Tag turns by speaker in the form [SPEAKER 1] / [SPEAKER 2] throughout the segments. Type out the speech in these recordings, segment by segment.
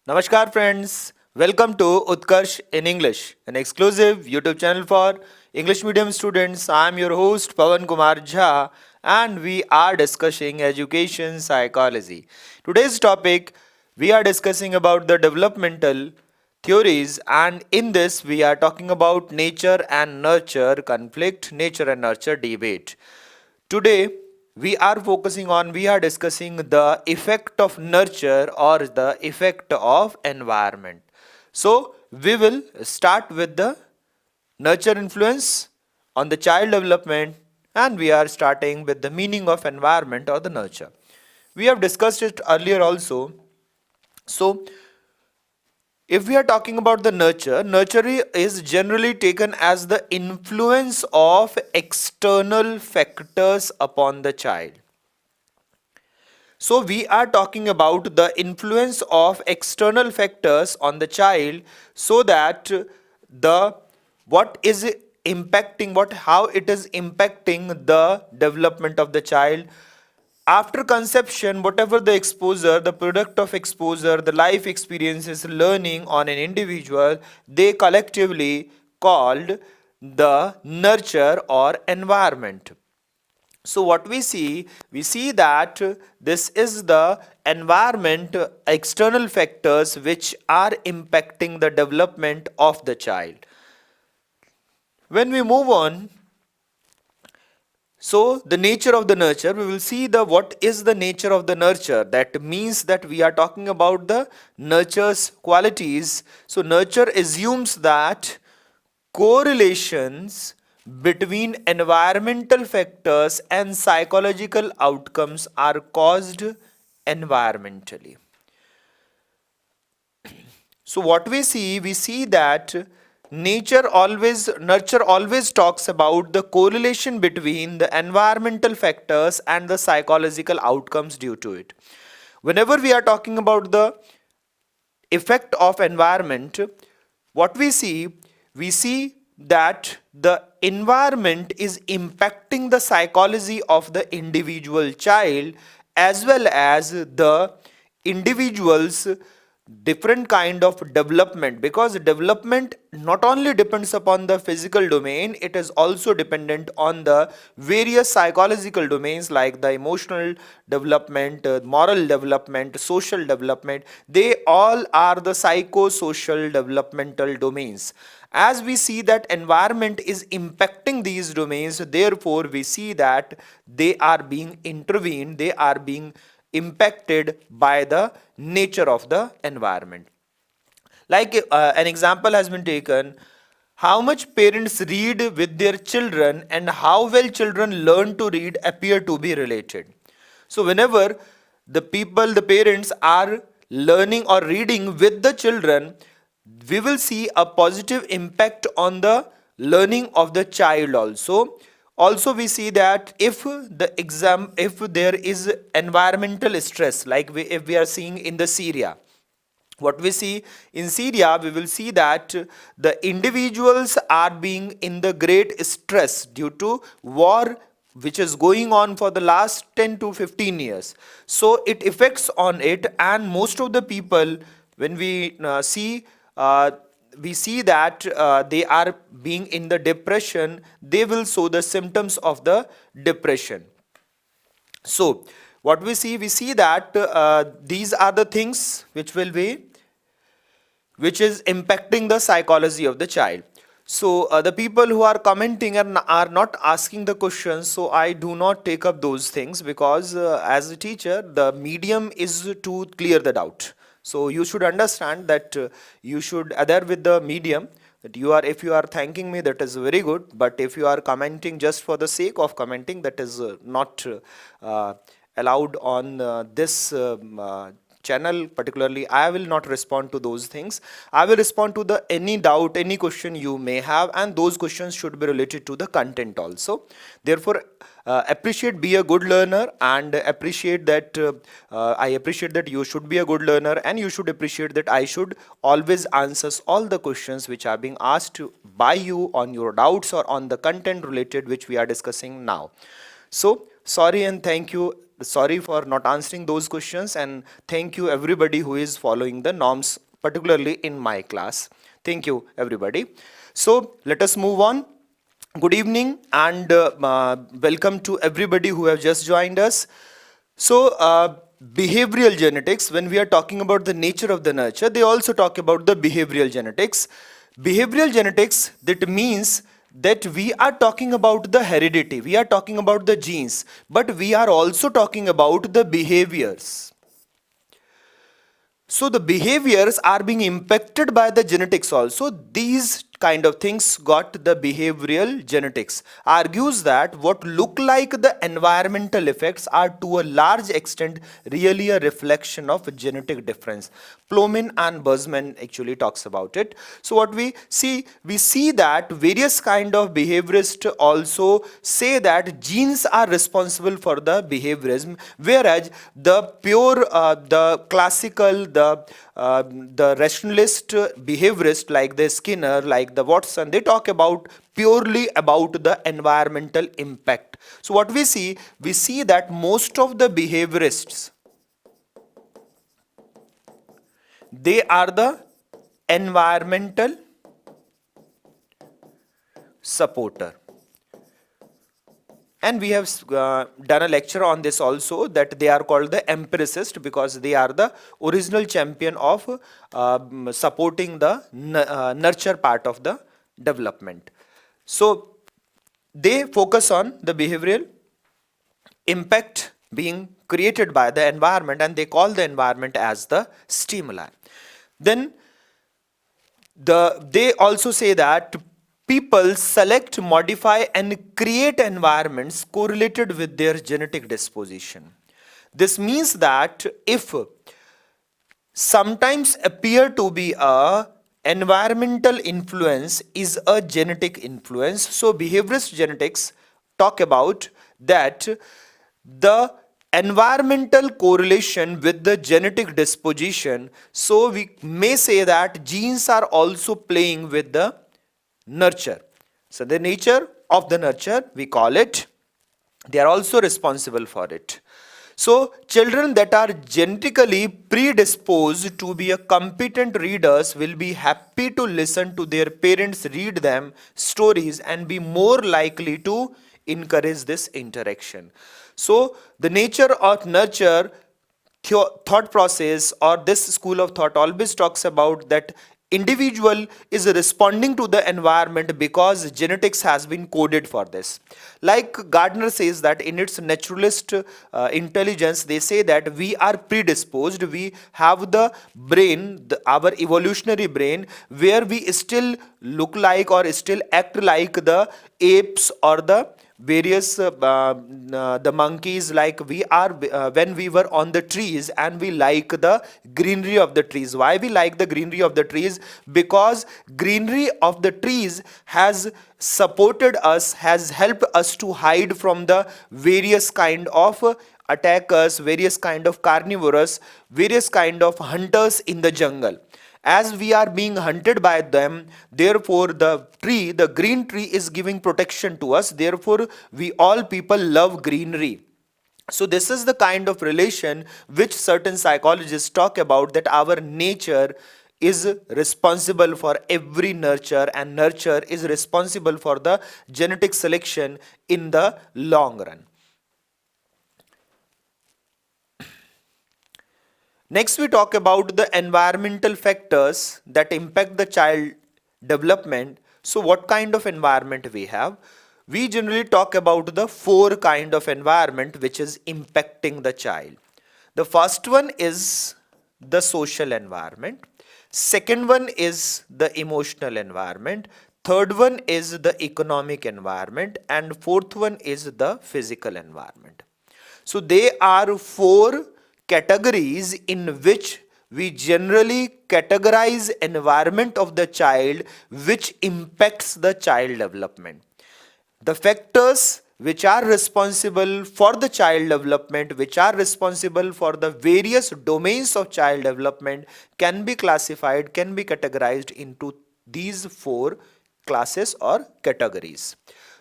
[SPEAKER 1] Namaskar friends, welcome to Utkarsh in English, an exclusive YouTube channel for English medium students. I am your host Pawan Kumar Jha and we are discussing education psychology. Today's topic we are discussing about the developmental theories, and in this we are talking about nature and nurture conflict, nature and nurture debate. Today we are discussing the effect of nurture or the effect of environment. So we will start with the nurture influence on the child development, and we are starting with the meaning of environment or the nurture. We have discussed it earlier also. So if we are talking about the nurture, nurture is generally taken as the influence of external factors upon the child. So we are talking about the influence of external factors on the child, so that the what is impacting, what how it is impacting the development of the child after conception. Whatever the exposure, the product of exposure, the life experiences, learning on an individual, they collectively called the nurture or environment. So what we see that this is the environment, external factors which are impacting the development of the child. When we move on, so the nature of the nurture, we will see the what is the nature of the nurture. That means that we are talking about the nurture's qualities. So nurture assumes that correlations between environmental factors and psychological outcomes are caused environmentally. So what we see that nurture always talks about the correlation between the environmental factors and the psychological outcomes due to it. Whenever we are talking about the effect of environment, what we see that the environment is impacting the psychology of the individual child as well as the individual's different kind of development, because development not only depends upon the physical domain, it is also dependent on the various psychological domains like the emotional development, moral development, social development. They all are the psychosocial developmental domains. As we see that environment is impacting these domains, therefore we see that they are being intervened, they are being impacted by the nature of the environment. Like an example has been taken, how much parents read with their children and how well children learn to read appear to be related. So whenever the parents are learning or reading with the children, we will see a positive impact on the learning of the child also. We see that if there is environmental stress, like if we are seeing in the Syria, what we see in Syria, we will see that the individuals are being in the great stress due to war which is going on for the last 10 to 15 years. So it affects on it, and most of the people, when uh, we see that they are being in the depression, they will show the symptoms of the depression. So what we see that these are the things which is impacting the psychology of the child. So the people who are commenting are not asking the questions, so I do not take up those things, because as a teacher the medium is to clear the doubt. So you should understand that you should adhere with the medium, that you are, if you are thanking me, that is very good, but if you are commenting just for the sake of commenting, that is not allowed on this channel. Particularly, I will not respond to those things. I will respond to the any doubt, any question you may have, and those questions should be related to the content also. Therefore appreciate, be a good learner, and appreciate that I appreciate that you should be a good learner, and you should appreciate that I should always answer all the questions which are being asked by you on your doubts or on the content related which we are discussing now. So sorry and thank you sorry for not answering those questions, and thank you everybody who is following the norms, particularly in my class. Thank you everybody. So let us move on. Good evening and welcome to everybody who have just joined us. So, behavioral genetics, when we are talking about the nature of the nurture, they also talk about the behavioral genetics. Behavioral genetics, that means that we are talking about the heredity, we are talking about the genes, but we are also talking about the behaviors. So the behaviors are being impacted by the genetics also. These kind of things got the behavioral genetics. Argues that what look like the environmental effects are to a large extent really a reflection of genetic difference. Plomin and Buzzman actually talks about it. So what we see that various kind of behaviorists also say that genes are responsible for the behaviorism, whereas the pure, the classical, the rationalist behaviorist like the Skinner, like the Watson, they talk about purely about the environmental impact. So what we see that most of the behaviorists, they are the environmental supporter. And we have done a lecture on this also, that they are called the empiricist because they are the original champion of supporting the nurture part of the development. So they focus on the behavioral impact being created by the environment, and they call the environment as the stimuli. Then they also say that people select, modify and create environments correlated with their genetic disposition. This means that if sometimes appear to be a environmental influence is a genetic influence, so behaviorist genetics talk about that the environmental correlation with the genetic disposition. So we may say that genes are also playing with the nurture. So the nature of the nurture, we call it, they are also responsible for it. So children that are genetically predisposed to be a competent readers will be happy to listen to their parents read them stories and be more likely to encourage this interaction. So the nature of nurture thought process, or this school of thought always talks about that individual is responding to the environment because genetics has been coded for this. Like Gardner says that in its naturalist intelligence, they say that we are predisposed, we have the brain, our evolutionary brain, where we still look like or still act like the apes or the various the monkeys, like we are when we were on the trees and we like the greenery of the trees. Why we like the greenery of the trees? Because greenery of the trees has supported us, has helped us to hide from the various kind of attackers, various kind of carnivorous, various kind of hunters in the jungle. As we are being hunted by them, therefore the tree, the green tree is giving protection to us. Therefore we all people love greenery. So this is the kind of relation which certain psychologists talk about, that our nature is responsible for every nurture, and nurture is responsible for the genetic selection in the long run. Next, we talk about the environmental factors that impact the child development. So what kind of environment we have? We generally talk about the four kind of environment which is impacting the child. The first one is the social environment. Second one is the emotional environment. Third one is the economic environment. And fourth one is the physical environment. So they are four categories in which we generally categorize environment of the child which impacts the child development. The factors which are responsible for the child development, which are responsible for the various domains of child development, can be classified, can be categorized into these four classes or categories.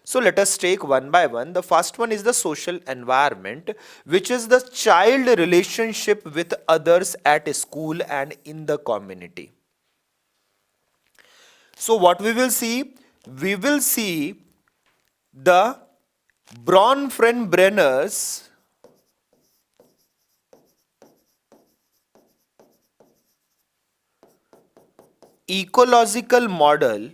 [SPEAKER 1] So let us take one by one. The first one is the social environment, which is the child relationship with others at school and in the community. So what we will see? We will see the Bronfenbrenner's ecological model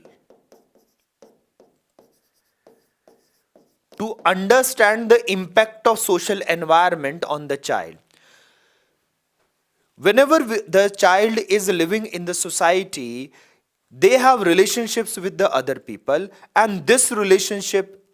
[SPEAKER 1] to understand the impact of social environment on the child. Whenever the child is living in the society, they have relationships with the other people, and this relationship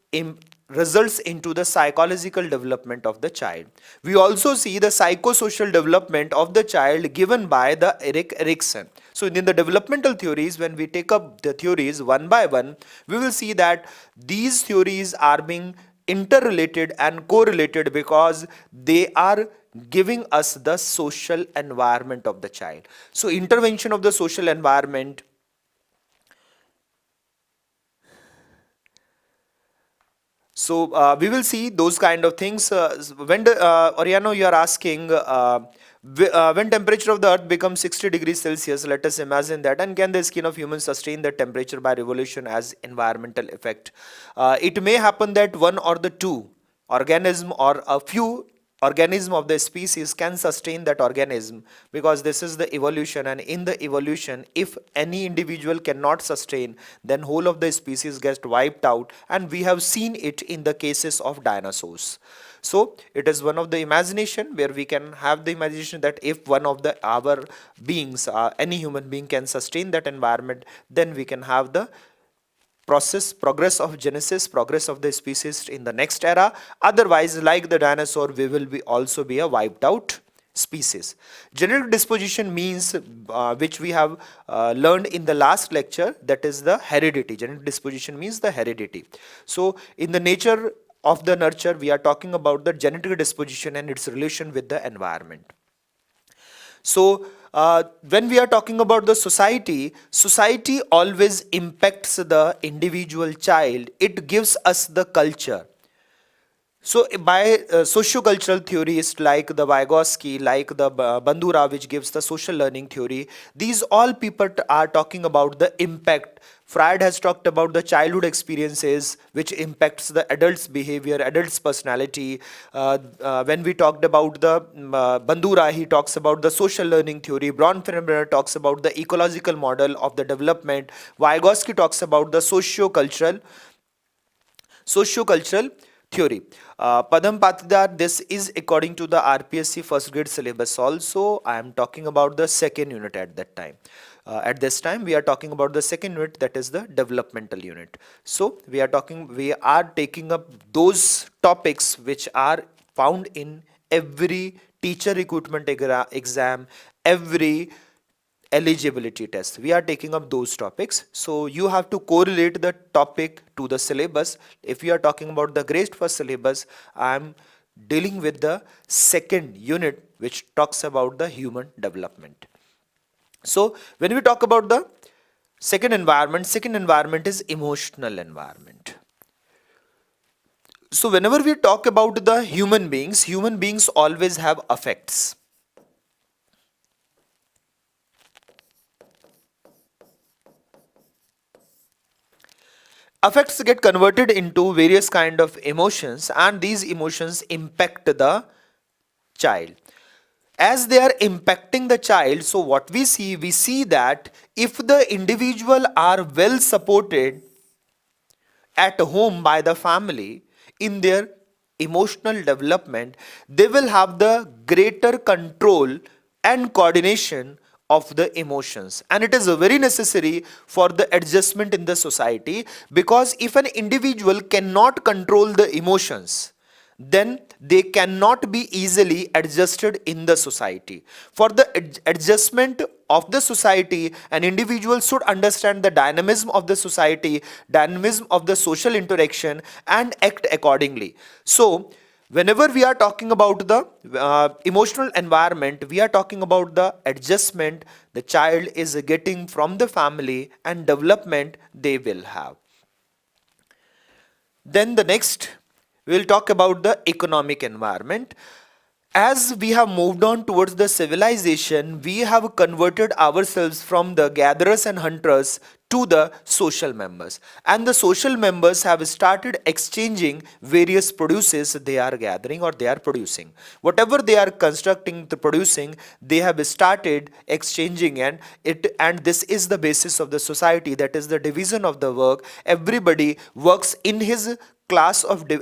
[SPEAKER 1] results into the psychological development of the child. We also see the psychosocial development of the child given by the Erik Erikson. So in the developmental theories, when we take up the theories one by one, we will see that these theories are being interrelated and correlated because they are giving us the social environment of the child. So intervention of the social environment. So we will see those kind of things. Oriano, you are asking, when temperature of the earth becomes 60 degrees Celsius, let us imagine that, and can the skin of humans sustain that temperature by revolution as environmental effect? It may happen that one or the two organism or a few organism of the species can sustain that organism, because this is the evolution, and in the evolution, if any individual cannot sustain, then whole of the species gets wiped out, and we have seen it in the cases of dinosaurs. So it is one of the imagination where we can have the imagination that if one of the our beings, any human being can sustain that environment, then we can have the progress of genesis, progress of the species in the next era. Otherwise, like the dinosaur, we will be also be a wiped out species. Genetic disposition means, which we have learned in the last lecture, that is the heredity. Genetic disposition means the heredity. So in the nature of the nurture, we are talking about the genetic disposition and its relation with the environment. So when we are talking about the society, society always impacts the individual child. It gives us the culture. So by socio-cultural theorists like the Vygotsky, like the Bandura, which gives the social learning theory, these all people are talking about the impact. Freud has talked about the childhood experiences which impacts the adult's behavior, adult's personality. When we talked about the Bandura, he talks about the social learning theory. Bronfenbrenner talks about the ecological model of the development. Vygotsky talks about the socio-cultural theory. Padam Patidar, this is according to the RPSC first grade syllabus also. I am talking about the second unit at that time. At this time, we are talking about the second unit, that is the developmental unit. So we are taking up those topics which are found in every teacher recruitment exam, every eligibility test. We are taking up those topics. So you have to correlate the topic to the syllabus. If we are talking about the grade first syllabus, I am dealing with the second unit which talks about the human development. So when we talk about the second environment is emotional environment. So whenever we talk about the human beings always have affects. Affects get converted into various kind of emotions, and these emotions impact the child. As they are impacting the child, so what we see that if the individual are well supported at home by the family in their emotional development, they will have the greater control and coordination of the emotions, and it is very necessary for the adjustment in the society, because if an individual cannot control the emotions, then they cannot be easily adjusted in the society. For the adjustment of the society, an individual should understand the dynamism of the society, dynamism of the social interaction, and act accordingly. So whenever we are talking about the emotional environment, we are talking about the adjustment the child is getting from the family and development they will have. Then the next, we'll talk about the economic environment. As we have moved on towards the civilization, we have converted ourselves from the gatherers and hunters to the social members. And the social members have started exchanging various produces they are gathering or they are producing. Whatever they are constructing, the producing, they have started exchanging, and this is the basis of the society. That is the division of the work. Everybody works in his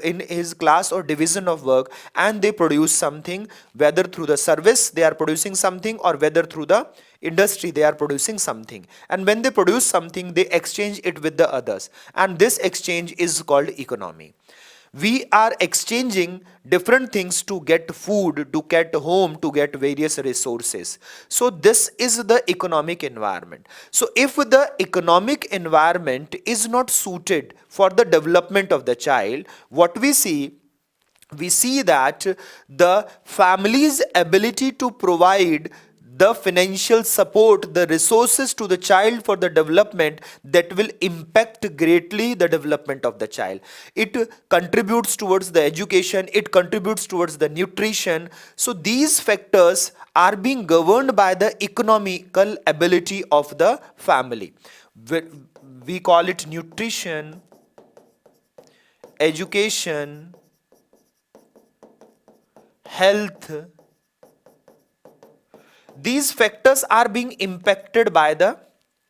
[SPEAKER 1] in his class or division of work, and they produce something, whether through the service they are producing something or whether through the industry they are producing something. And when they produce something, they exchange it with the others, and this exchange is called economy. We are exchanging different things to get food, to get home, to get various resources. So this is the economic environment. So if the economic environment is not suited for the development of the child, what we see that the family's ability to provide the financial support, the resources to the child for the development, that will impact greatly the development of the child. It contributes towards the education, it contributes towards the nutrition. So these factors are being governed by the economical ability of the family. We call it nutrition, education, health. These factors are being impacted by the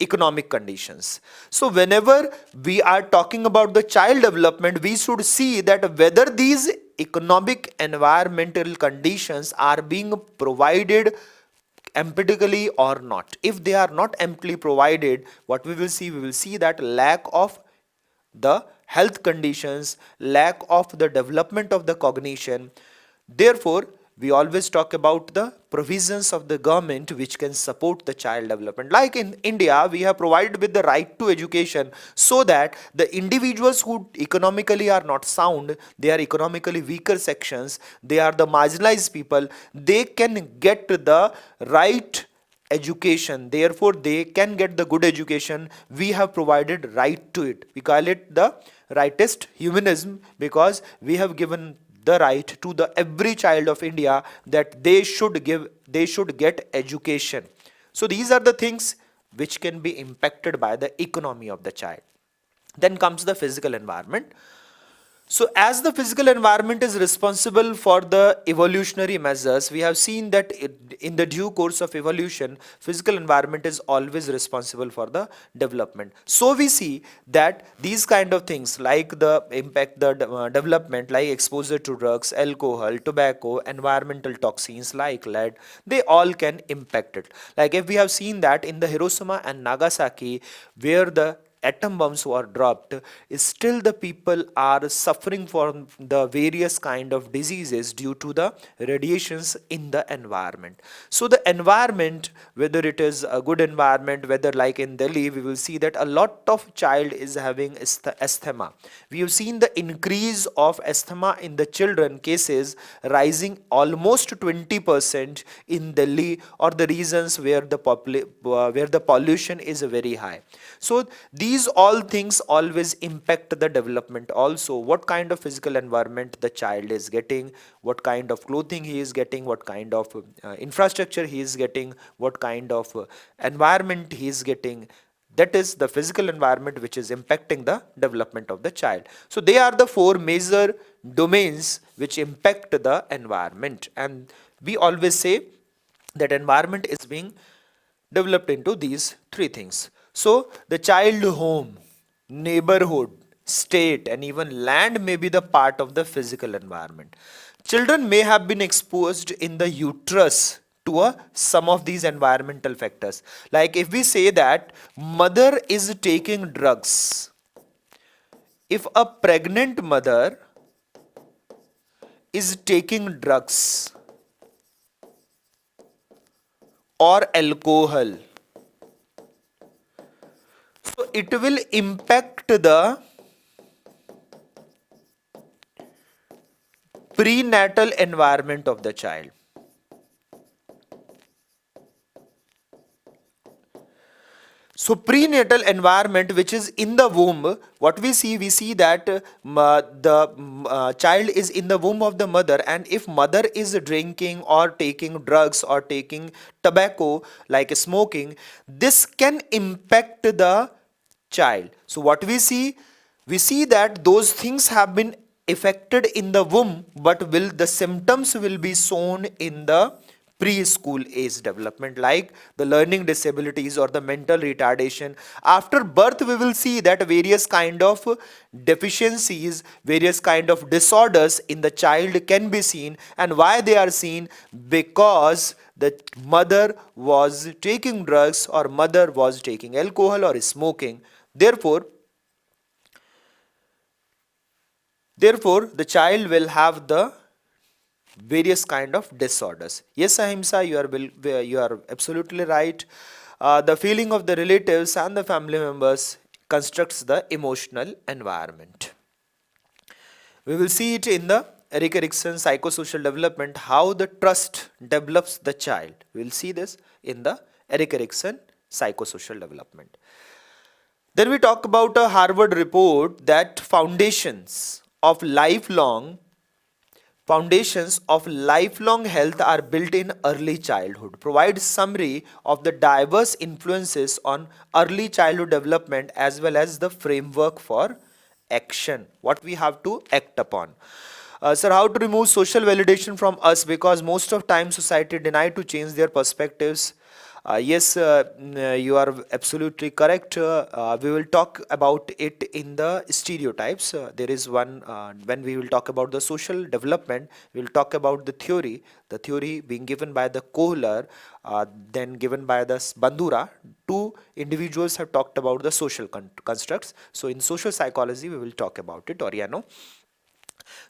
[SPEAKER 1] economic conditions. So whenever we are talking about the child development, we should see that whether these economic environmental conditions are being provided empirically or not. If they are not amply provided, what we will see? We will see that lack of the health conditions, lack of the development of the cognition. Therefore, we always talk about the provisions of the government which can support the child development. Like in India, we have provided with the right to education, so that the individuals who economically are not sound, they are economically weaker sections, they are the marginalized people, they can get the right education. Therefore they can get the good education. We have provided right to it. We call it the rightist humanism, because we have given the right to the every child of India that they should get education. So these are the things which can be impacted by the economy of the child. Then comes the physical environment. So as the physical environment is responsible for the evolutionary measures, we have seen that in the due course of evolution, physical environment is always responsible for the development. So we see that these kind of things like the impact the development, like exposure to drugs, alcohol, tobacco, environmental toxins like lead, they all can impact it. Like if we have seen that in the Hiroshima and Nagasaki, where the atom bombs were dropped, still the people are suffering from the various kind of diseases due to the radiations in the environment. So the environment, whether it is a good environment, whether like in Delhi, we will see that a lot of child is having asthma. We have seen the increase of asthma in the children cases rising almost 20% in Delhi, or the regions where the pollution is very high. So these all things always impact the development also. What kind of physical environment the child is getting, what kind of clothing he is getting, what kind of infrastructure he is getting, what kind of environment he is getting. That is the physical environment which is impacting the development of the child. So they are the four major domains which impact the environment, and we always say that environment is being developed into these three things. So the child home, neighborhood, state, and even land may be the part of the physical environment. Children may have been exposed in the uterus to some of these environmental factors. Like if we say that mother is taking drugs, if a pregnant mother is taking drugs or alcohol, so it will impact the prenatal environment of the child. So prenatal environment, which is in the womb, what we see that the child is in the womb of the mother, and if mother is drinking or taking drugs or taking tobacco like smoking, this can impact the child. So what we see that those things have been affected in the womb, but will the symptoms will be shown in the preschool age development, like the learning disabilities or the mental retardation. After birth we will see that various kind of deficiencies, various kind of disorders in the child can be seen. And why they are seen? Because the mother was taking drugs or mother was taking alcohol or smoking. Therefore the child will have the various kind of disorders. Yes, Ahimsa, you are absolutely right. The feeling of the relatives and the family members constructs the emotional environment. We will see it in the Erik Erikson psychosocial development, how the trust develops the child. We will see this in the Erik Erikson psychosocial development. Then we talk about a Harvard report that Foundations of lifelong health are built in early childhood. Provides summary of the diverse influences on early childhood development as well as the framework for action. What we have to act upon. Sir, how to remove social validation from us, because most of time society deny to change their perspectives. Yes, you are absolutely correct. We will talk about it in the stereotypes. There is one, when we will talk about the social development, we will talk about the theory being given by the Kohler, then given by the Bandura. Two individuals have talked about the social constructs. So in social psychology, we will talk about it, Oriano.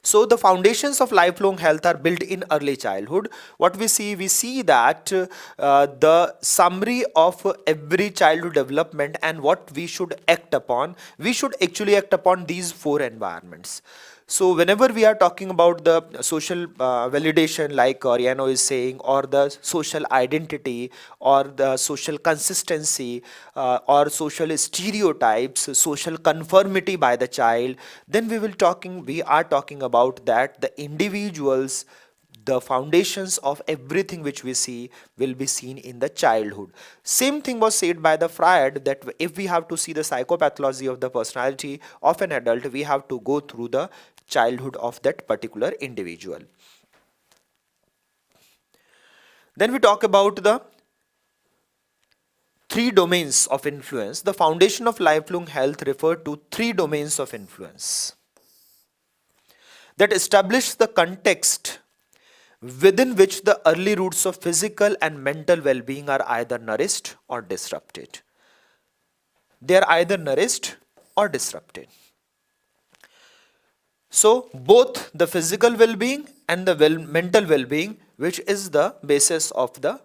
[SPEAKER 1] So the foundations of lifelong health are built in early childhood. What we see that the summary of every childhood development and what we should act upon, we should actually act upon these four environments. So whenever we are talking about the social validation, like Oriano is saying, or the social identity, or the social consistency, or social stereotypes, social conformity by the child, then we are talking about that the individuals, the foundations of everything which we see will be seen in the childhood. Same thing was said by the Freud, that if we have to see the psychopathology of the personality of an adult, we have to go through the childhood of that particular individual. Then we talk about the three domains of influence. The foundation of lifelong health refer to three domains of influence that establish the context within which the early roots of physical and mental well-being are either nourished or disrupted. They are either nourished or disrupted. So both the physical well-being and the mental well-being, which is the basis of the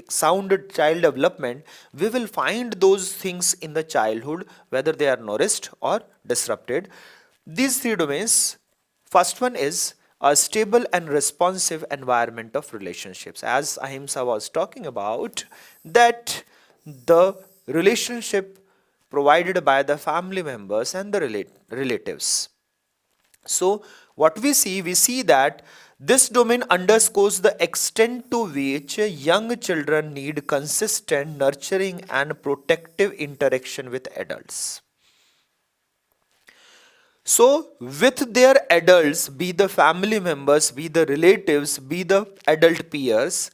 [SPEAKER 1] sound child development, we will find those things in the childhood, whether they are nourished or disrupted. These three domains, first one is a stable and responsive environment of relationships. As Ahimsa was talking about, that the relationship provided by the family members and the relatives. So what we see that this domain underscores the extent to which young children need consistent, nurturing and protective interaction with adults. So with their adults, be the family members, be the relatives, be the adult peers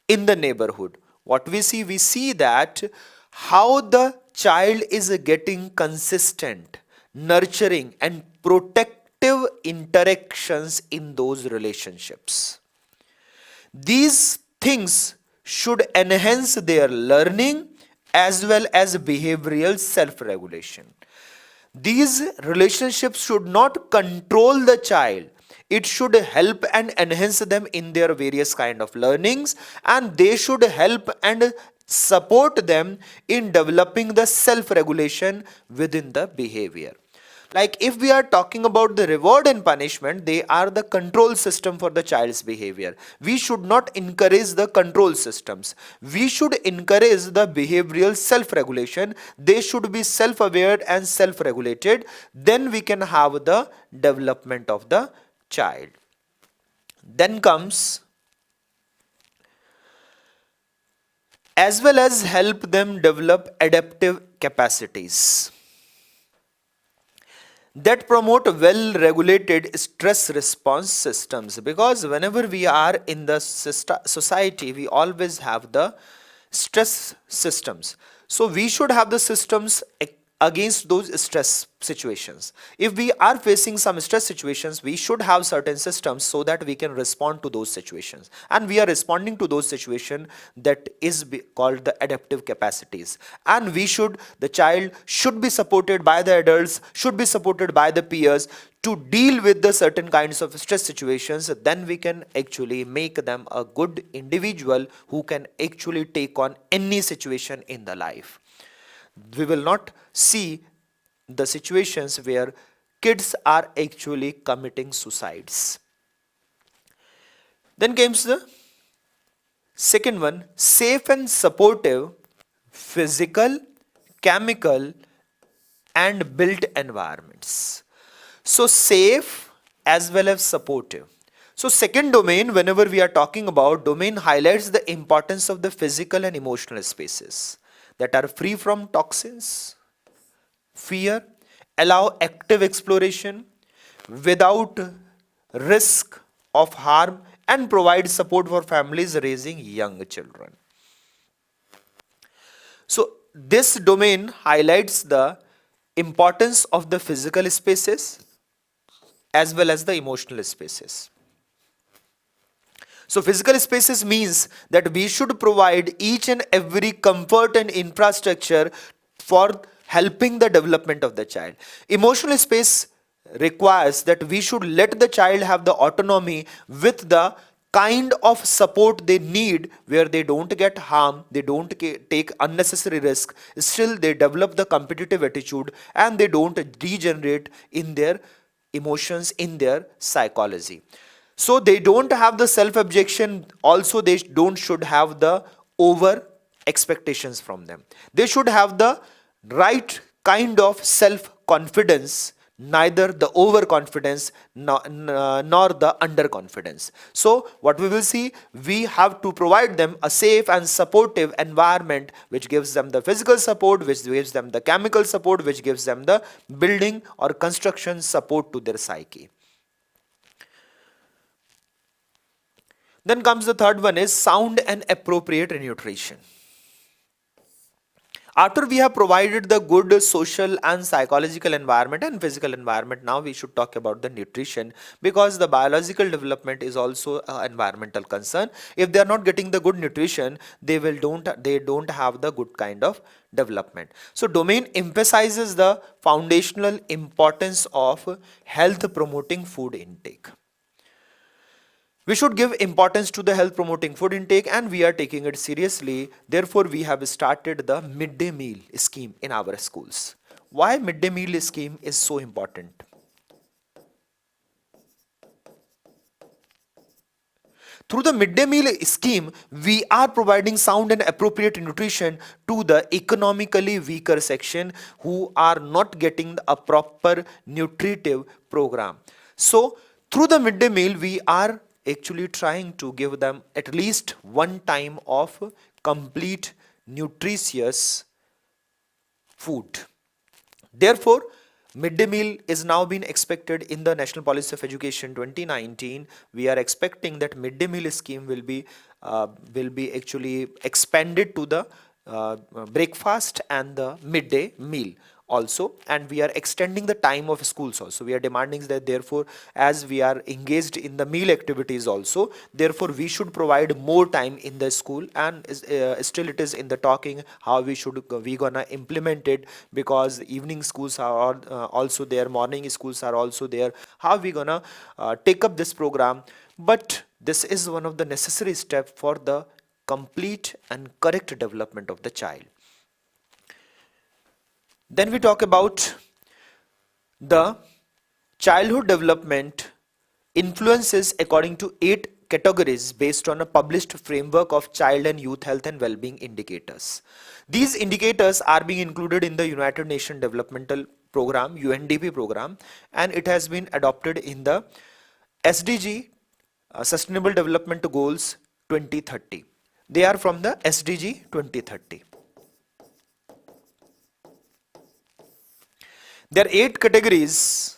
[SPEAKER 1] in the neighborhood, what we see that how the child is getting consistent, nurturing and protective interactions in those relationships. These things should enhance their learning as well as behavioral self-regulation. These relationships should not control the child. It should help and enhance them in their various kind of learnings, and they should help and support them in developing the self-regulation within the behavior. Like if we are talking about the reward and punishment, they are the control system for the child's behavior. We should not encourage the control systems. We should encourage the behavioral self-regulation. They should be self-aware and self-regulated. Then we can have the development of the child. Then comes, as well as help them develop adaptive capacities that promote well regulated stress response systems, because whenever we are in the society we always have the stress systems, so we should have the systems against those stress situations. If we are facing some stress situations, we should have certain systems so that we can respond to those situations, and we are responding to those situations, that is called the adaptive capacities. And the child should be supported by the adults, should be supported by the peers to deal with the certain kinds of stress situations. Then we can actually make them a good individual who can actually take on any situation in the life. We will not see the situations where kids are actually committing suicides. Then comes the second one, safe and supportive physical, chemical and built environments. So safe as well as supportive. So second domain, whenever we are talking about, domain highlights the importance of the physical and emotional spaces that are free from toxins, fear, allow active exploration without risk of harm, and provide support for families raising young children. So this domain highlights the importance of the physical spaces as well as the emotional spaces. So physical spaces means that we should provide each and every comfort and infrastructure for helping the development of the child. Emotional space requires that we should let the child have the autonomy with the kind of support they need, where they don't get harm, they don't take unnecessary risk, still they develop the competitive attitude and they don't degenerate in their emotions, in their psychology. So they don't have the self objection, also they don't should have the over expectations from them. They should have the right kind of self confidence, neither the overconfidence nor the underconfidence. So what we will see, we have to provide them a safe and supportive environment which gives them the physical support, which gives them the chemical support, which gives them the building or construction support to their psyche. Then comes the third one, is sound and appropriate nutrition. After we have provided the good social and psychological environment and physical environment, now we should talk about the nutrition, because the biological development is also an environmental concern. If they are not getting the good nutrition, they don't have the good kind of development. So domain emphasizes the foundational importance of health promoting food intake. We should give importance to the health promoting food intake, and we are taking it seriously. Therefore, we have started the midday meal scheme in our schools. Why midday meal scheme is so important? Through the midday meal scheme, we are providing sound and appropriate nutrition to the economically weaker section who are not getting a proper nutritive program. So, through the midday meal, we are actually trying to give them at least one time of complete nutritious food. Therefore, midday meal is now being expected in the National Policy of Education 2019. We are expecting that midday meal scheme will be actually expanded to the breakfast and the midday meal also, and we are extending the time of schools also. We are demanding that, therefore, as we are engaged in the meal activities also, therefore we should provide more time in the school, and still it is in the talking how we gonna implement it, because evening schools are also there, morning schools are also there, how we gonna take up this program. But this is one of the necessary steps for the complete and correct development of the child. Then we talk about The childhood development influences according to 8 categories based on a published framework of child and youth health and well-being indicators. These indicators are being included in the United Nations Developmental Program, UNDP program, and it has been adopted in the SDG, Sustainable Development Goals 2030. They are from the SDG 2030. There are 8 categories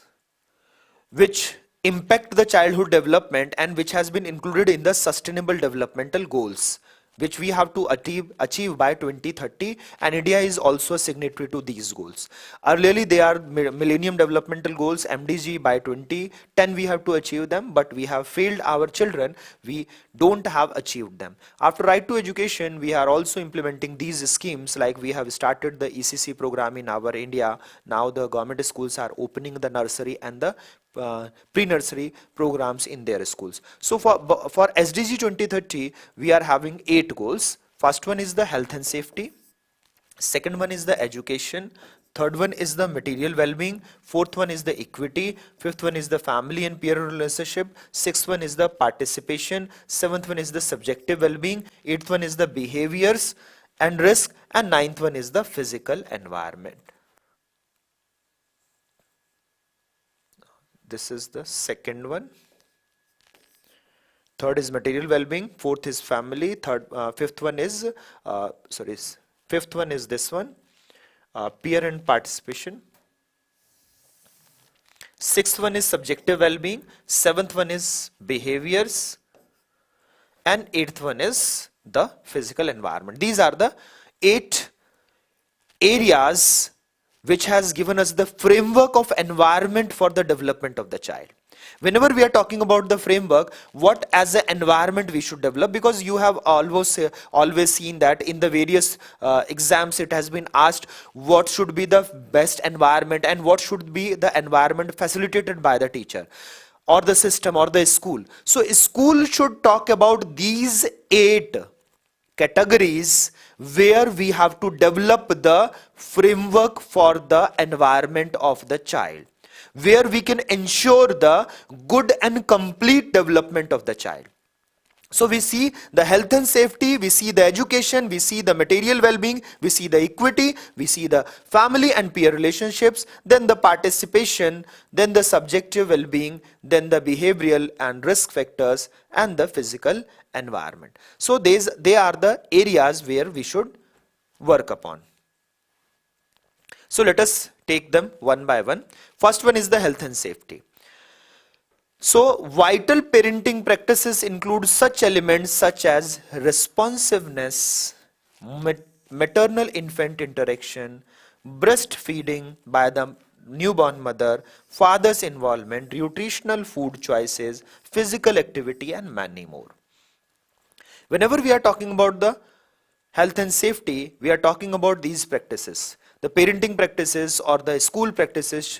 [SPEAKER 1] which impact the childhood development and which has been included in the sustainable developmental goals, which we have to achieve by 2030, and India is also a signatory to these goals. Earlier they are millennium developmental goals, MDG. By 2010 we have to achieve them, but we have failed our children, we don't have achieved them. After right to education, we are also implementing these schemes, like we have started the ECC program in our India. Now the government schools are opening the nursery and the pre-nursery programs in their schools. So for SDG 2030, we are having 8 goals. First one is the health and safety. Second one is the education. Third one is the material well-being. Fourth one is the equity. Fifth one is the family and peer relationship. Sixth one is the participation. Seventh one is the subjective well-being. Eighth one is the behaviors and risk. And ninth one is the physical environment. This is the second one. Third is material well-being. Fourth is family. Fifth one is this one, peer and participation. Sixth one is subjective well-being. Seventh one is behaviors, and eighth one is the physical environment. These are the 8 areas which has given us the framework of environment for the development of the child. Whenever we are talking about the framework, what as an environment we should develop, because you have always seen that in the various exams it has been asked what should be the best environment and what should be the environment facilitated by the teacher or the system or the school. So school should talk about these 8 categories where we have to develop the framework for the environment of the child, where we can ensure the good and complete development of the child. So we see the health and safety, we see the education, we see the material well-being, we see the equity, we see the family and peer relationships, then the participation, then the subjective well-being, then the behavioral and risk factors, and the physical environment. So they are the areas where we should work upon. So let us take them one by one. First one is the health and safety. So vital parenting practices include such elements such as responsiveness, maternal-infant interaction, breastfeeding by the newborn mother, father's involvement, nutritional food choices, physical activity, and many more. Whenever we are talking about the health and safety, we are talking about these practices. The parenting practices or the school practices,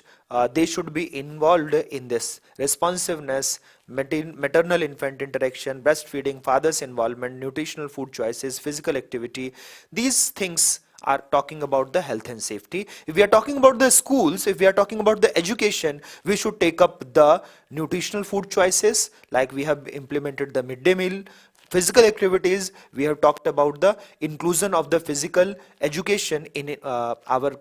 [SPEAKER 1] they should be involved in this: responsiveness, maternal-infant interaction, breastfeeding, father's involvement, nutritional food choices, physical activity. These things are talking about the health and safety. If we are talking about the schools, if we are talking about the education, we should take up the nutritional food choices, like we have implemented the midday meal. Physical activities, we have talked about the inclusion of the physical education in our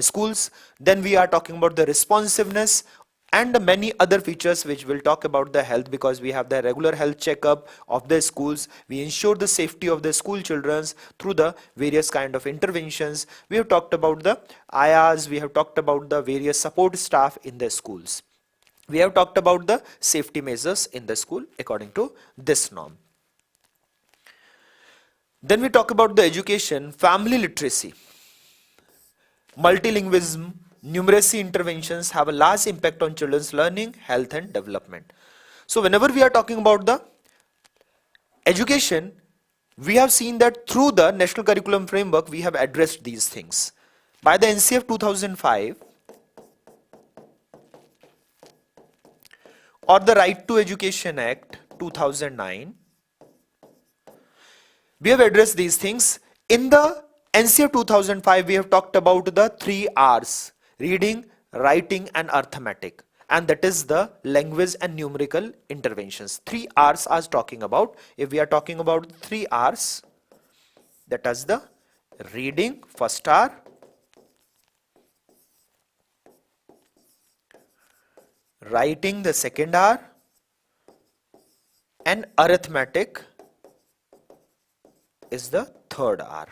[SPEAKER 1] schools. Then we are talking about the responsiveness and many other features which will talk about the health, because we have the regular health checkup of the schools. We ensure the safety of the school children through the various kind of interventions. We have talked about the ayahs, we have talked about the various support staff in the schools. We have talked about the safety measures in the school according to this norm. Then we talk about the education, family literacy, multilingualism, numeracy interventions have a large impact on children's learning, health, and development. So whenever we are talking about the education, we have seen that through the National Curriculum Framework, we have addressed these things. By the NCF 2005 or the Right to Education Act 2009, we have addressed these things. In the NCF 2005, we have talked about the 3 R's: reading, writing and arithmetic, and that is the language and numerical interventions. 3 R's are talking about. If we are talking about 3 R's, that is the reading, first R, writing, the second R, and arithmetic is the third R.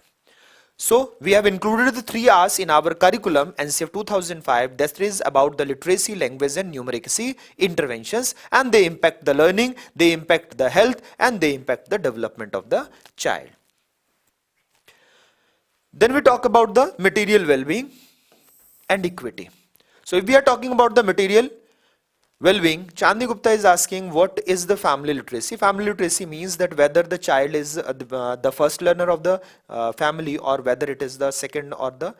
[SPEAKER 1] So we have included the 3 R's in our curriculum NCF 2005. That is about the literacy, language and numeracy interventions, and they impact the learning, they impact the health, and they impact the development of the child. Then we talk about the material well-being and equity. So if we are talking about the material well-being, Chandni Gupta is asking what is the family literacy. Family literacy means that whether the child is the first learner of the family, or whether it is the second or the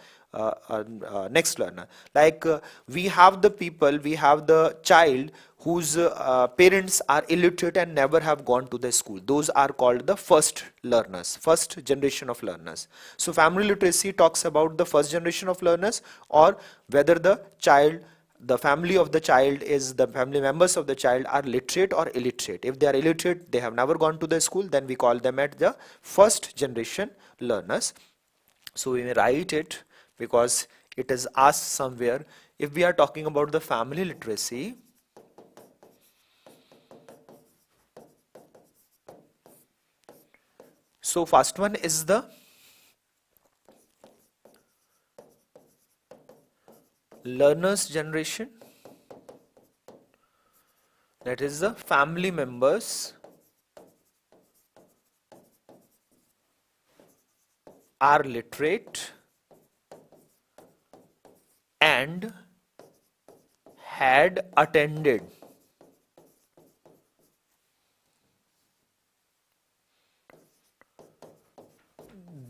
[SPEAKER 1] next learner. Like we have the child whose parents are illiterate and never have gone to the school. Those are called the first learners, first generation of learners. So family literacy talks about the first generation of learners, or whether the family of the child is, the family members of the child are literate or illiterate. If they are illiterate, they have never gone to the school, then we call them at the first generation learners. So we may write it because it is asked somewhere. If we are talking about the family literacy, so first one is the learners generation, that is the family members are literate and had attended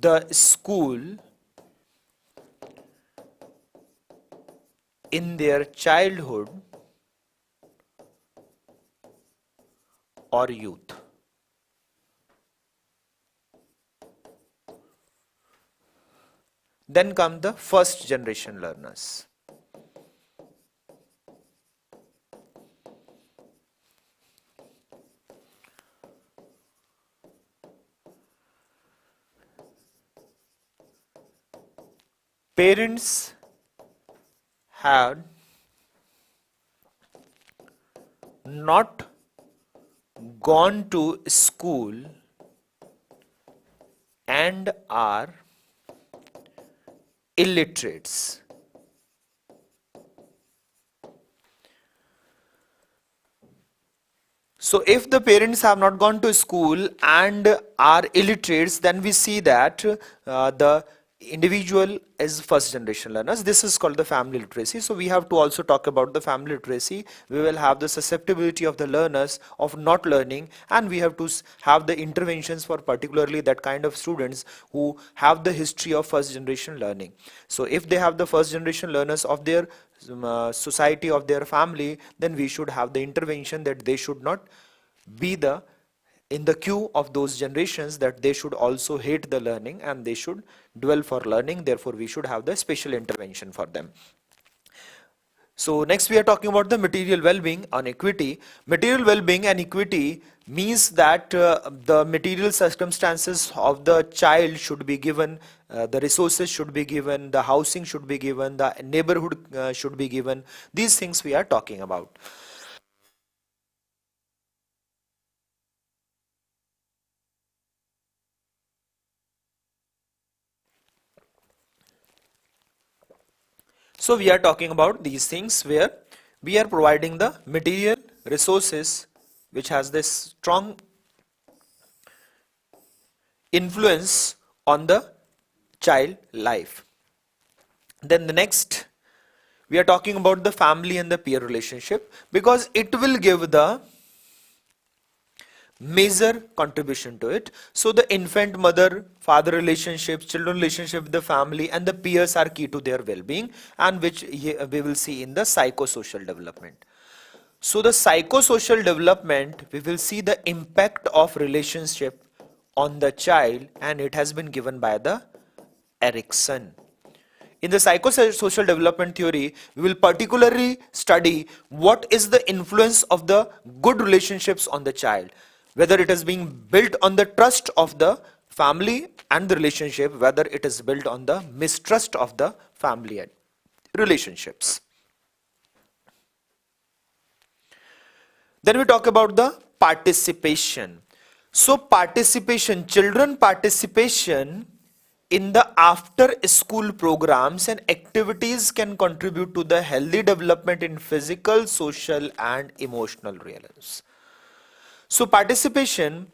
[SPEAKER 1] the school in their childhood or youth. Then come the first generation learners. Parents had not gone to school and are illiterates. So if the parents have not gone to school and are illiterates, then we see that the individual is first generation learners. This is called the family literacy. So we have to also talk about the family literacy. We will have the susceptibility of the learners of not learning, and we have to have the interventions for particularly that kind of students who have the history of first generation learning. So if they have the first generation learners of their society, of their family, then we should have the intervention that they should not be in the queue of those generations, that they should also hate the learning and they should dwell for learning. Therefore we should have the special intervention for them. So next we are talking about the material well-being and equity. Material well-being and equity means that the material circumstances of the child should be given, the resources should be given, the housing should be given, the neighborhood should be given. These things we are talking about. So we are talking about these things where we are providing the material resources which has this strong influence on the child life. Then the next we are talking about the family and the peer relationship, because it will give the major contribution to it. So the infant mother father relationships, children relationship with the family and the peers are key to their well-being, and which we will see in the psychosocial development. So the psychosocial development, we will see the impact of relationship on the child, and it has been given by the Erickson. In the psychosocial development theory, we will particularly study what is the influence of the good relationships on the child, whether it is being built on the trust of the family and the relationship, whether it is built on the mistrust of the family and relationships. Then we talk about the participation. So participation, children participation in the after school programs and activities can contribute to the healthy development in physical, social and emotional realms. So participation,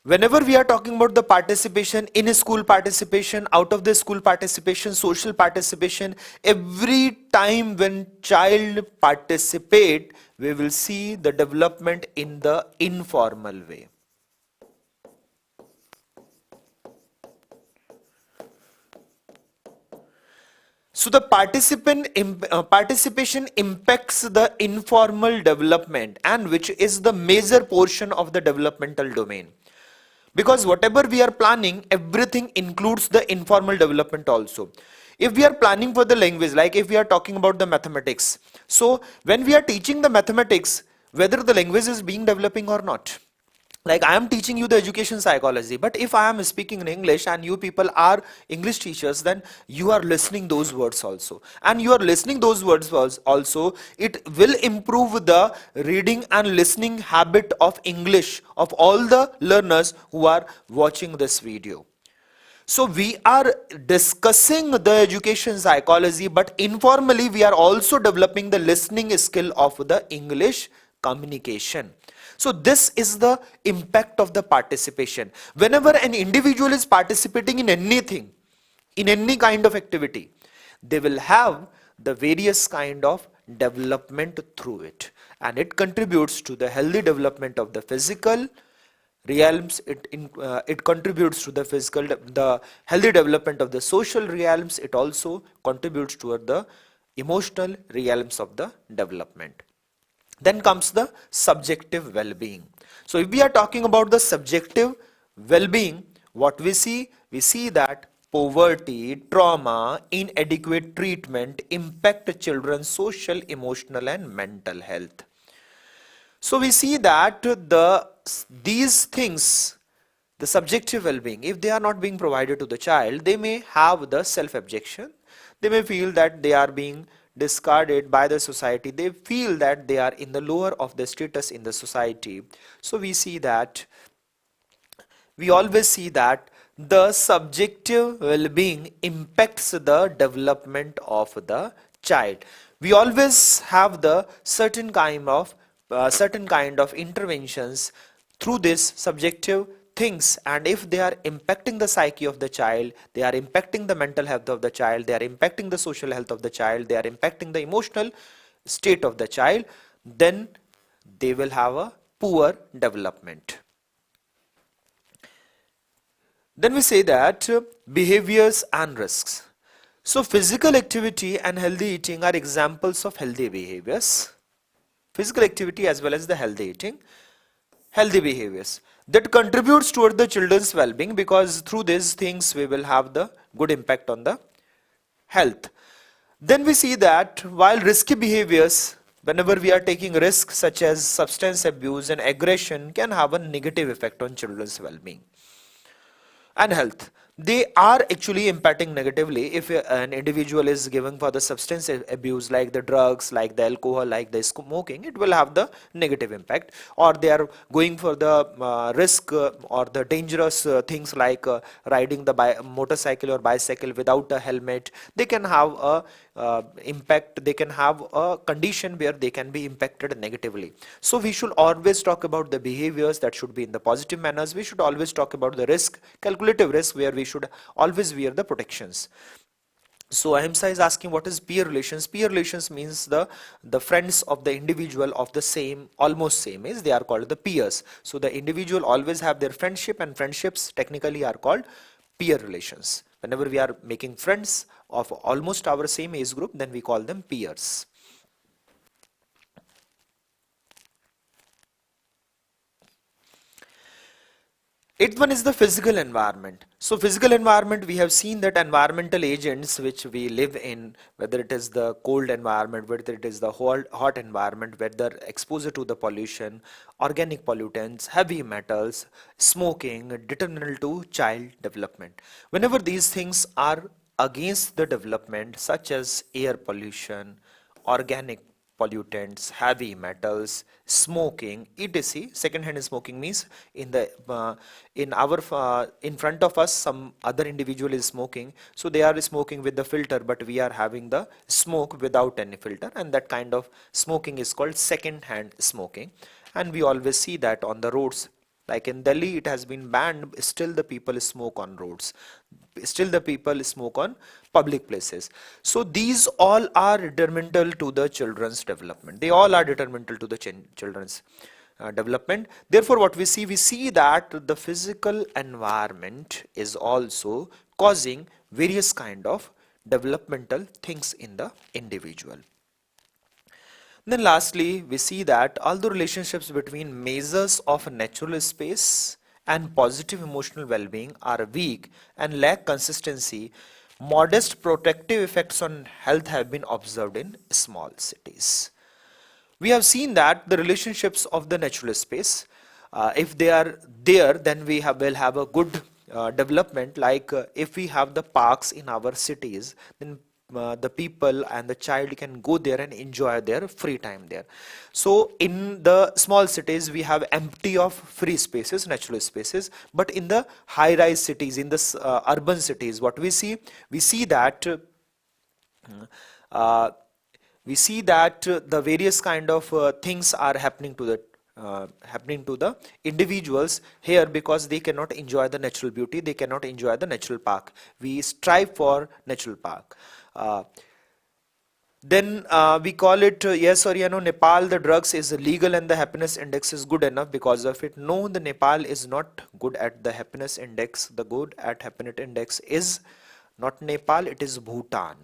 [SPEAKER 1] whenever we are talking about the participation, in a school participation, out of the school participation, social participation, every time when child participate, we will see the development in the informal way. So the participation impacts the informal development, and which is the major portion of the developmental domain. Because whatever we are planning, everything includes the informal development also. If we are planning for the language, like if we are talking about the mathematics, so when we are teaching the mathematics, whether the language is being developing or not. Like I am teaching you the education psychology, but if I am speaking in English and you people are English teachers, then you are listening those words also, and you are listening those words also, it will improve the reading and listening habit of English of all the learners who are watching this video. So we are discussing the education psychology, but informally we are also developing the listening skill of the English communication. So this is the impact of the participation. Whenever an individual is participating in anything, in any kind of activity, they will have the various kind of development through it, and it contributes to the healthy development of the physical realms. It contributes to the healthy development of the social realms. It also contributes toward the emotional realms of the development. Then comes the subjective well-being. So if we are talking about the subjective well-being, what we see that poverty, trauma, inadequate treatment impact children's social, emotional and mental health. So we see that these things, the subjective well-being, if they are not being provided to the child, they may have the self-abjection. They may feel that they are being discarded by the society. They feel that they are in the lower of the status in the society. So we always see that the subjective well-being impacts the development of the child. We always have the certain kind of interventions through this subjective things, and if they are impacting the psyche of the child, they are impacting the mental health of the child, they are impacting the social health of the child, they are impacting the emotional state of the child, then they will have a poor development. Then we say that behaviors and risks. So physical activity and healthy eating are examples of healthy behaviors. Physical activity as well as the healthy eating, healthy behaviors that contributes toward the children's well-being, because through these things we will have the good impact on the health. Then we see that while risky behaviors, whenever we are taking risks such as substance abuse and aggression, can have a negative effect on children's well-being and health. They are actually impacting negatively. If an individual is given for the substance abuse, like the drugs, like the alcohol, like the smoking, it will have the negative impact. Or they are going for the risk or the dangerous things like riding the motorcycle or bicycle without a helmet. They can have a impact, they can have a condition where they can be impacted negatively. So we should always talk about the behaviors that should be in the positive manners. We should always talk about the risk, calculative risk, where we should always wear the protections. So Ahimsa is asking what is peer relations. Peer relations means the friends of the individual of the same, almost same age, they are called the peers. So the individual always have their friendship, and friendships technically are called peer relations. Whenever we are making friends of almost our same age group, then we call them peers. Eighth one is the physical environment. So physical environment, we have seen that environmental agents which we live in, whether it is the cold environment, whether it is the hot environment, whether exposure to the pollution, organic pollutants, heavy metals, smoking, detrimental to child development. Whenever these things are against the development, such as air pollution, organic pollutants, heavy metals, smoking, etc. Second-hand smoking means in front of us some other individual is smoking, so they are smoking with the filter, but we are having the smoke without any filter, and that kind of smoking is called second-hand smoking. And we always see that on the roads. Like in Delhi, it has been banned, still the people smoke on roads. Still the people smoke on public places. So these all are detrimental to the children's development. They all are detrimental to the children's development. Therefore, what we see that the physical environment is also causing various kind of developmental things in the individual. Then lastly, we see that although relationships between measures of natural space and positive emotional well-being are weak and lack consistency, modest protective effects on health have been observed in small cities. We have seen that the relationships of the natural space, if they are there, then will have a good development. Like if we have the parks in our cities, then the people and the child can go there and enjoy their free time there. So in the small cities we have empty of free spaces, natural spaces, but in the high rise cities, in the urban cities, what we see that uh, the various kind of things are happening to the individuals here, because they cannot enjoy the natural beauty, they cannot enjoy the natural park. We strive for natural park. Then we call it yes or no, Nepal the drugs is legal and the happiness index is good enough because of it. No, the Nepal is not good at the happiness index. The good at happiness index is not Nepal, it is Bhutan.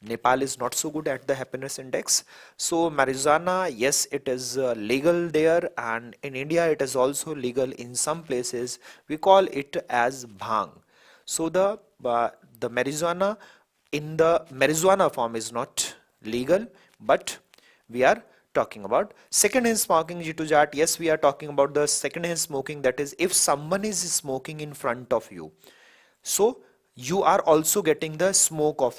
[SPEAKER 1] Nepal is not so good at the happiness index. So marijuana, yes, it is legal there, and in India it is also legal in some places. We call it as bhang. So the marijuana in the marijuana form is not legal, but we are talking about second-hand smoking. Jitu Jat, yes, we are talking about the second-hand smoking. That is, if someone is smoking in front of you, so you are also getting the smoke of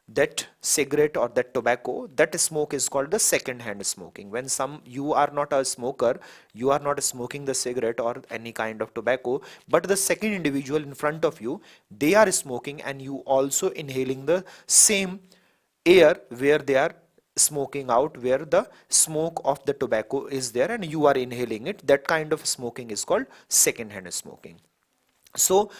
[SPEAKER 1] that cigarette or that tobacco. That smoke is called the second-hand smoking. When you are not a smoker, you are not smoking the cigarette or any kind of tobacco, but the second individual in front of you, they are smoking, and you also inhaling the same air where they are smoking out, where the smoke of the tobacco is there and you are inhaling it. That kind of smoking is called second-hand smoking. So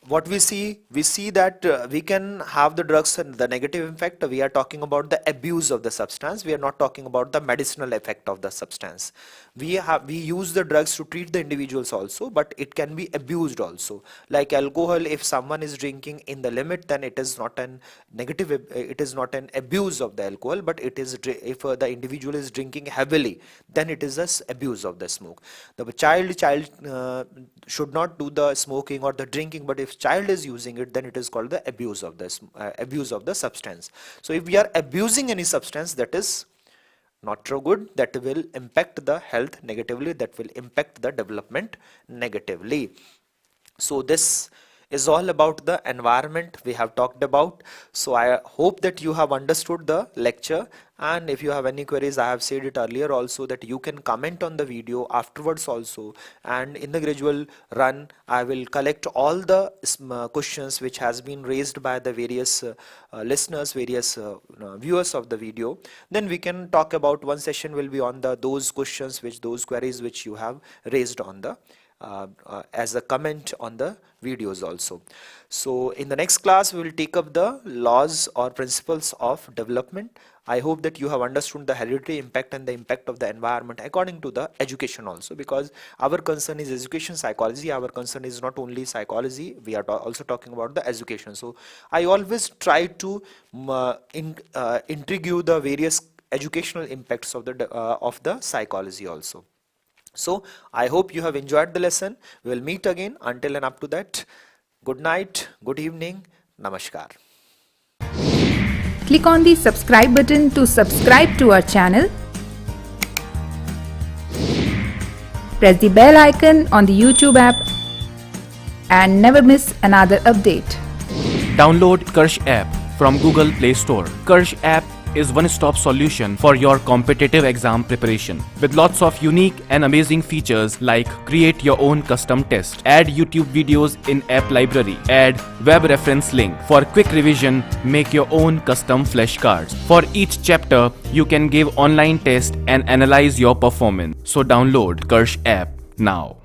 [SPEAKER 1] what we see that we can have the drugs and the negative effect. We are talking about the abuse of the substance, we are not talking about the medicinal effect of the substance. We use the drugs to treat the individuals also, but it can be abused also. Like alcohol, if someone is drinking in the limit, then it is not an negative, it is not an abuse of the alcohol, but it is, if the individual is drinking heavily, then it is a abuse of the smoke. The child should not do the smoking or the drinking, but if child is using it, then it is called the abuse of the substance. So if we are abusing any substance, that is not so good, that will impact the health negatively, that will impact the development negatively. So this is all about the environment we have talked about. So I hope that you have understood the lecture, and if you have any queries, I have said it earlier also that you can comment on the video afterwards also, and in the gradual run I will collect all the questions which has been raised by the various listeners, various viewers of the video. Then we can talk about, one session will be on those questions, those queries which you have raised on the as a comment on the videos also. So in the next class we will take up the laws or principles of development. I hope that you have understood the hereditary impact and the impact of the environment according to the education also, because our concern is education psychology. Our concern is not only psychology, we are also talking about the education. So I always try to intrigue you the various educational impacts of the psychology also. So I hope you have enjoyed the lesson. We will meet again. Until and up to that, good night, good evening, namaskar.
[SPEAKER 2] Click on the subscribe button to subscribe to our channel. Press the bell icon on the YouTube app and never miss another update.
[SPEAKER 3] Download Karsh app from Google Play Store. Karsh app is one-stop solution for your competitive exam preparation with lots of unique and amazing features like create your own custom test, add YouTube videos in app library, add web reference link for quick revision, make your own custom flashcards. For each chapter, you can give online test and analyze your performance. So download Karsh app now.